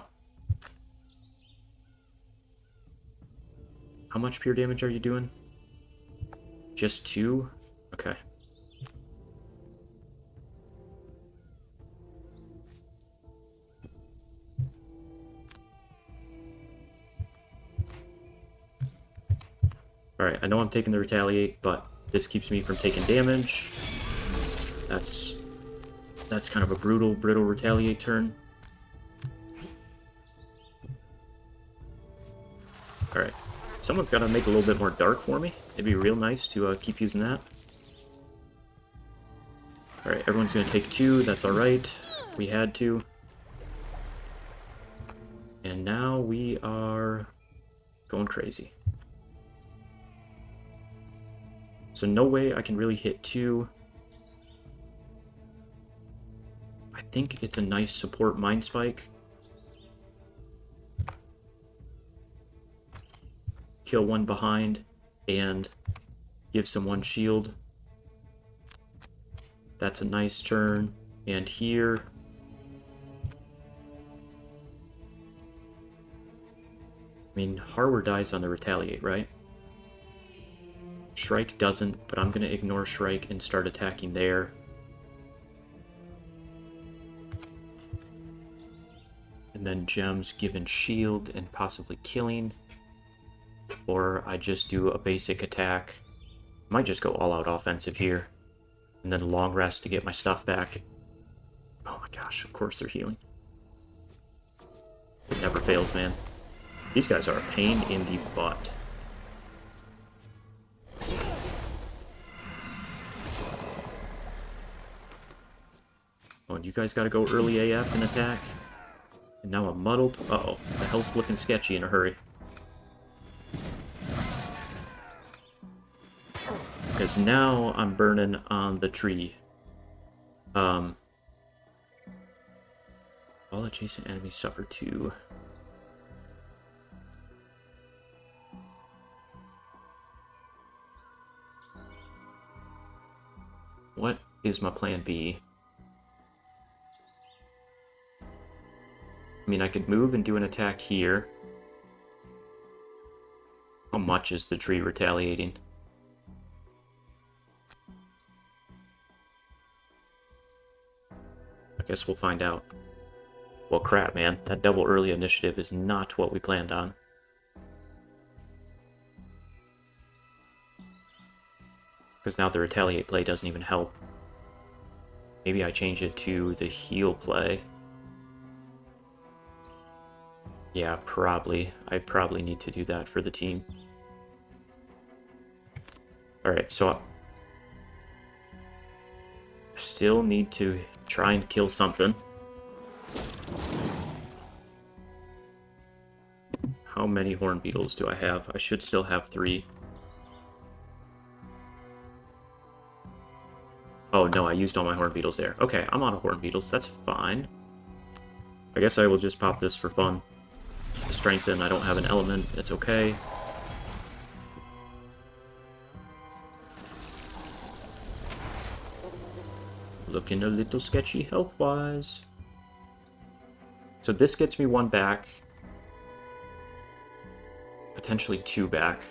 How much pure damage are you doing? Just 2? Okay. Alright, I know I'm taking the retaliate, but this keeps me from taking damage. That's kind of a brittle retaliate turn. Alright. Someone's got to make it a little bit more dark for me. It'd be real nice to keep using that. Alright, everyone's going to take 2. That's alright. We had to. And now we are going crazy. So no way I can really hit 2. I think it's a nice support Mind Spike. Kill one behind and give someone shield. That's a nice turn. And here... I mean, Harwer dies on the retaliate, right? Shrike doesn't, but I'm going to ignore Shrike and start attacking there. And then Gems given shield and possibly killing. Or I just do a basic attack. Might just go all-out offensive here. And then long rest to get my stuff back. Oh my gosh, of course they're healing. It never fails, man. These guys are a pain in the butt. Oh, and you guys gotta go early AF and attack. And now I'm muddled. Uh-oh, the hell's looking sketchy in a hurry. Because now I'm burning on the tree. All adjacent enemies suffer too. What is my plan B? I mean, I could move and do an attack here. How much is the tree retaliating? I guess we'll find out. Well, crap, man. That double early initiative is not what we planned on. Because now the retaliate play doesn't even help. Maybe I change it to the heal play. Yeah, probably. I probably need to do that for the team. Alright, so I still need to try and kill something. How many horn beetles do I have? I should still have 3. Oh no, I used all my horn beetles there. Okay, I'm out of horn beetles. That's fine. I guess I will just pop this for fun. strengthen. I don't have an element. It's okay. Looking a little sketchy health-wise. So this gets me 1 back. Potentially 2 back.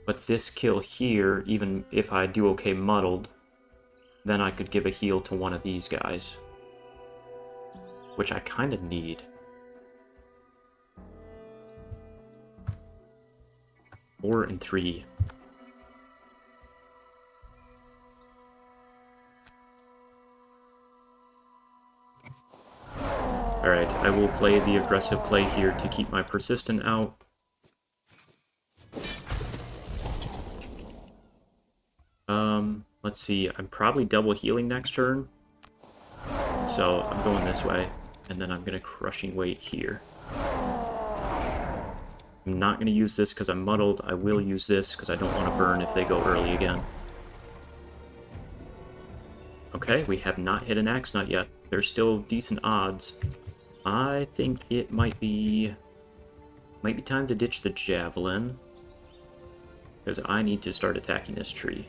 But this kill here, even if I do okay muddled, then I could give a heal to one of these guys. Which I kind of need. 4 and 3. Alright, I will play the aggressive play here to keep my persistent out. Let's see, I'm probably double healing next turn. So I'm going this way, and then I'm going to crushing weight here. I'm not going to use this because I'm muddled. I will use this because I don't want to burn if they go early again. Okay, we have not hit an axe nut yet. There's still decent odds. I think it might be time to ditch the javelin, because I need to start attacking this tree.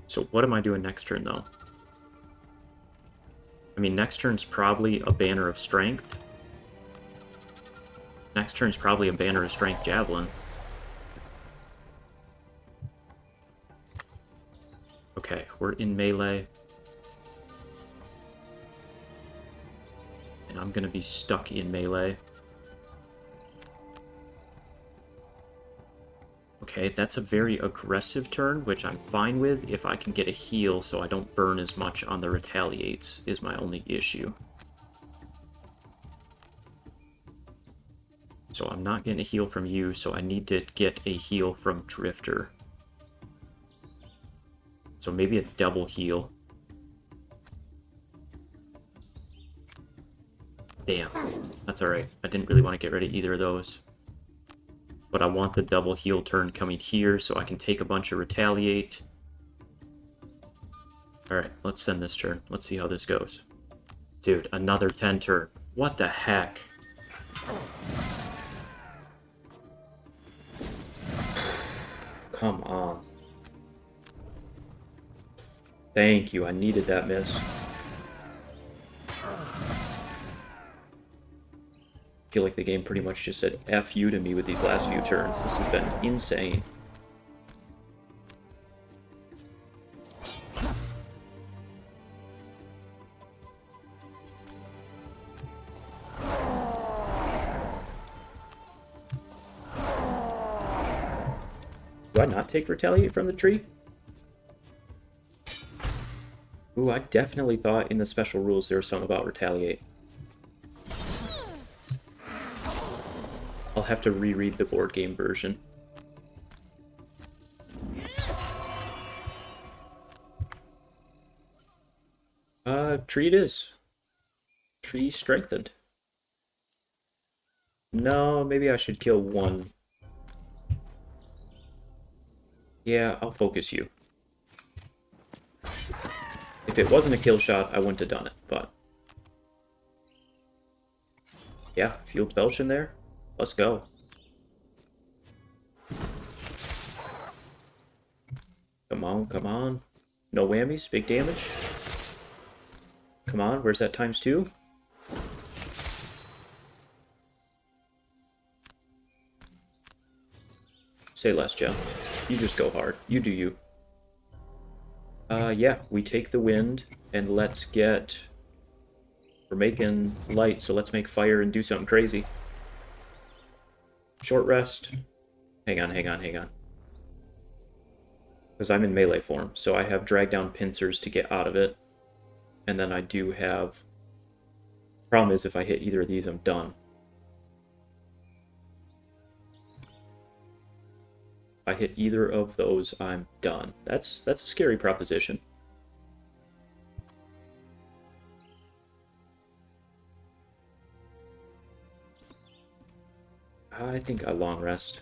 So what am I doing next turn, though? I mean, next turn's probably a Banner of Strength. Next turn's probably a Banner of Strength Javelin. Okay, we're in melee. And I'm gonna be stuck in melee. Okay, that's a very aggressive turn, which I'm fine with if I can get a heal so I don't burn as much on the retaliates, is my only issue. So I'm not getting a heal from you, so I need to get a heal from Drifter. So maybe a double heal. Damn, that's alright. I didn't really want to get rid of either of those. But I want the double heal turn coming here so I can take a bunch of retaliate. Alright, let's send this turn. Let's see how this goes. Dude, another 10 turn. What the heck? Come on. Thank you, I needed that miss. I feel like the game pretty much just said F you to me with these last few turns. This has been insane. Do I not take Retaliate from the tree? Ooh, I definitely thought in the special rules there was something about Retaliate. I'll have to reread the board game version. Tree it is. Tree strengthened. No, maybe I should kill one. Yeah, I'll focus you. If it wasn't a kill shot, I wouldn't have done it, but... yeah, Field Belch in there. Let's go. Come on, come on. No whammies, big damage. Come on, where's that ×2? Say less, Joe. You just go hard. You do you. Yeah, we take the wind, and let's get... we're making light, so let's make fire and do something crazy. Short rest. Hang on, hang on, hang on. Because I'm in melee form, so I have drag down pincers to get out of it. And then I do have... problem is, if I hit either of these, I'm done. If I hit either of those, I'm done. That's a scary proposition. I think I long rest.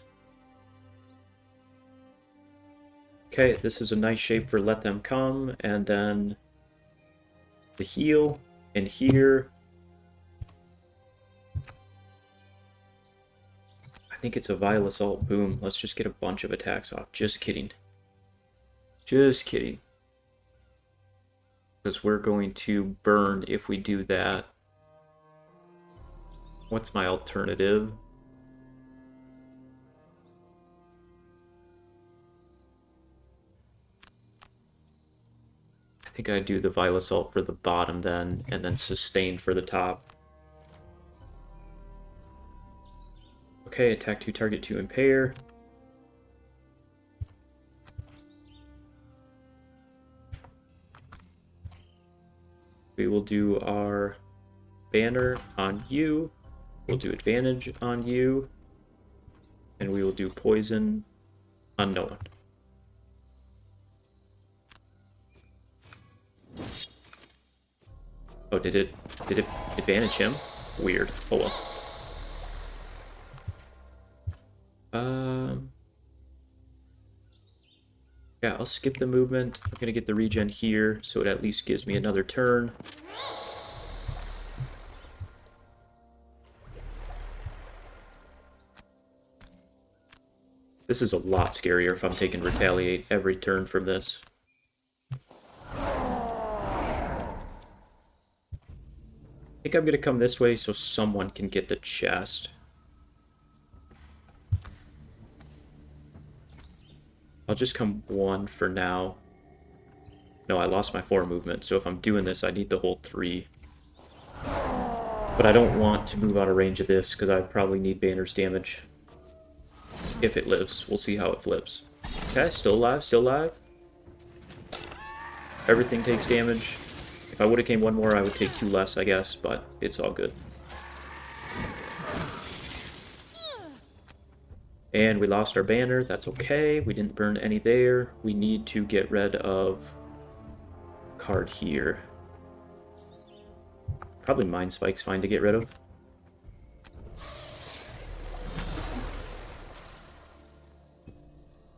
Okay, this is a nice shape for let them come, and then the heal, and here. I think it's a Vile Assault. Boom. Let's just get a bunch of attacks off. Just kidding. Just kidding. Because we're going to burn if we do that. What's my alternative? I think I'd do the Vile Assault for the bottom then, and then Sustain for the top. Okay, attack 2, target 2, impair. We will do our banner on you. We'll do advantage on you. And we will do poison on no one. Oh, did it advantage him? Weird. Oh well. Yeah, I'll skip the movement. I'm gonna get the regen here, so it at least gives me another turn. This is a lot scarier if I'm taking Retaliate every turn from this. I think I'm gonna come this way so someone can get the chest. I'll just come one for now. No, I lost my 4 movement, so if I'm doing this, I need the whole 3. But I don't want to move out of range of this, because I probably need Banner's damage. If it lives. We'll see how it flips. Okay, still alive, still alive. Everything takes damage. If I would have came one more, I would take 2 less, I guess, but it's all good. And we lost our banner, that's okay. We didn't burn any there. We need to get rid of a card here. Probably Mind Spike's fine to get rid of.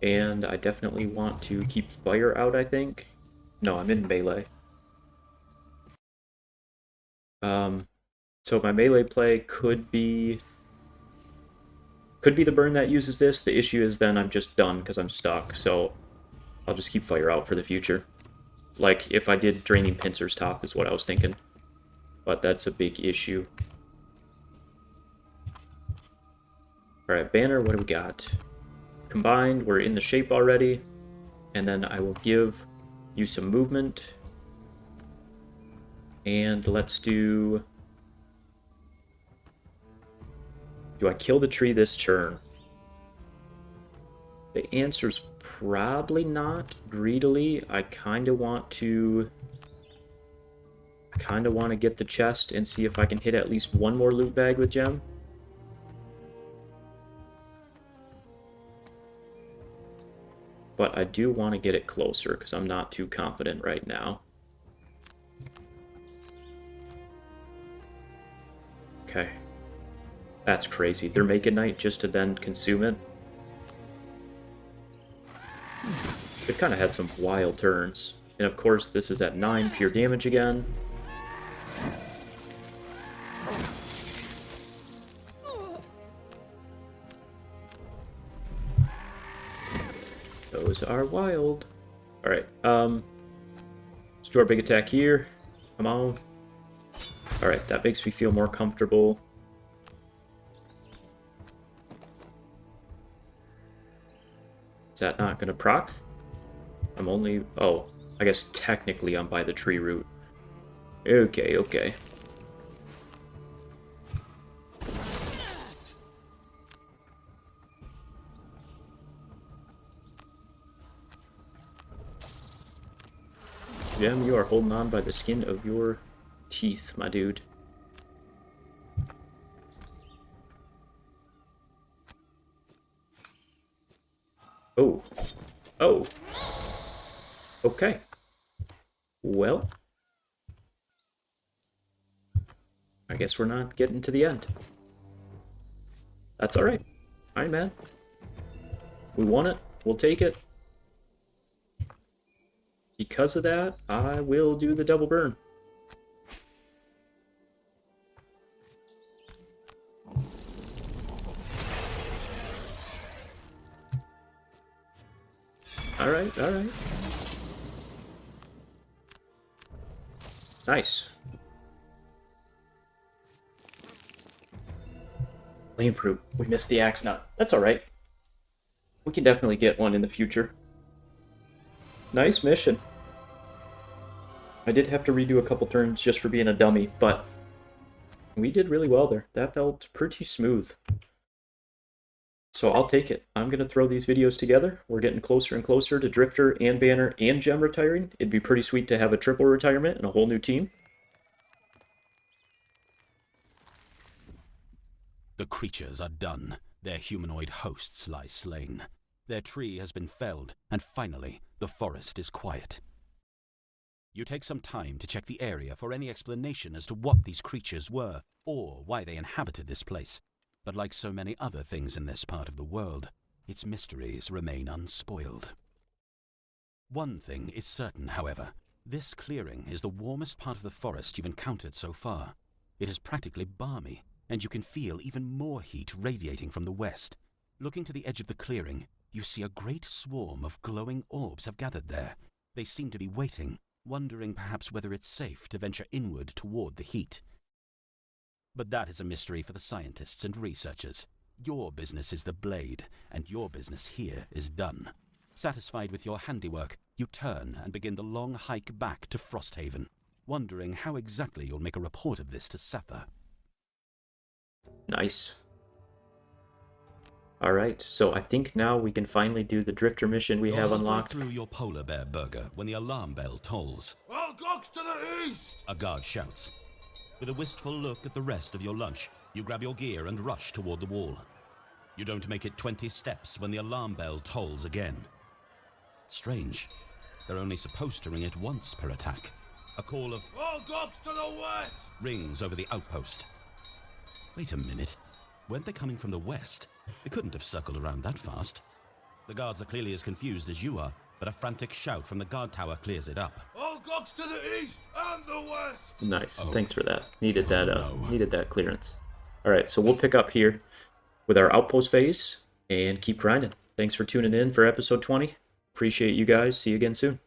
And I definitely want to keep fire out, I think. No, I'm in melee. So my melee play could be the burn that uses this. The issue is then I'm just done because I'm stuck, so I'll just keep fire out for the future. Like, if I did Draining Pincers top is what I was thinking. But that's a big issue. Alright, banner, what do we got? Combined, we're in the shape already. And then I will give you some movement. And let's do... Do I kill the tree this turn? The answer's probably not. Greedily, I kind of want to get the chest and see if I can hit at least one more loot bag with gem. But I do want to get it closer because I'm not too confident right now. Okay. That's crazy. They're making night just to then consume it. It kind of had some wild turns. And of course, this is at 9 pure damage again. Those are wild. Alright, let's do our big attack here. Come on. Alright, that makes me feel more comfortable. Is that not gonna proc? I'm only... Oh, I guess technically I'm by the tree root. Okay, okay. Gem, you are holding on by the skin of your teeth, my dude. Oh. Oh. Okay. Well. I guess we're not getting to the end. That's alright. Alright, man. We want it. We'll take it. because of that, I will do the double burn. Alright, alright. Nice. Flame fruit. We missed the axe nut. That's alright. We can definitely get one in the future. Nice mission. I did have to redo a couple turns just for being a dummy, but we did really well there. That felt pretty smooth. So I'll take it. I'm going to throw these videos together. We're getting closer and closer to Drifter and Banner and Gem retiring. It'd be pretty sweet to have a triple retirement and a whole new team. The creatures are done. Their humanoid hosts lie slain. Their tree has been felled, and finally, the forest is quiet. You take some time to check the area for any explanation as to what these creatures were, or why they inhabited this place. But like so many other things in this part of the world, its mysteries remain unspoiled. One thing is certain, however. This clearing is the warmest part of the forest you've encountered so far. It is practically balmy, and you can feel even more heat radiating from the west. Looking to the edge of the clearing, you see a great swarm of glowing orbs have gathered there. They seem to be waiting, wondering perhaps whether it's safe to venture inward toward the heat. But that is a mystery for the scientists and researchers. Your business is the blade, and your business here is done. Satisfied with your handiwork, you turn and begin the long hike back to Frosthaven, wondering how exactly you'll make a report of this to Sether. Nice. Alright, so I think now we can finally do the Drifter mission we have unlocked. Through your polar bear burger when the alarm bell tolls. All dogs to the east! A guard shouts. With a wistful look at the rest of your lunch, you grab your gear and rush toward the wall. You don't make it 20 steps when the alarm bell tolls again. Strange. They're only supposed to ring it once per attack. A call of All dogs to the west! rings over the outpost. Wait a minute. Weren't they coming from the west? They couldn't have circled around that fast. The guards are clearly as confused as you are, but a frantic shout from the guard tower clears it up. All dogs to the east and the west! Nice. Oh. Thanks for that. Needed that no. needed that clearance. Alright, so we'll pick up here with our outpost phase and keep grinding. Thanks for tuning in for episode 20. Appreciate you guys. See you again soon.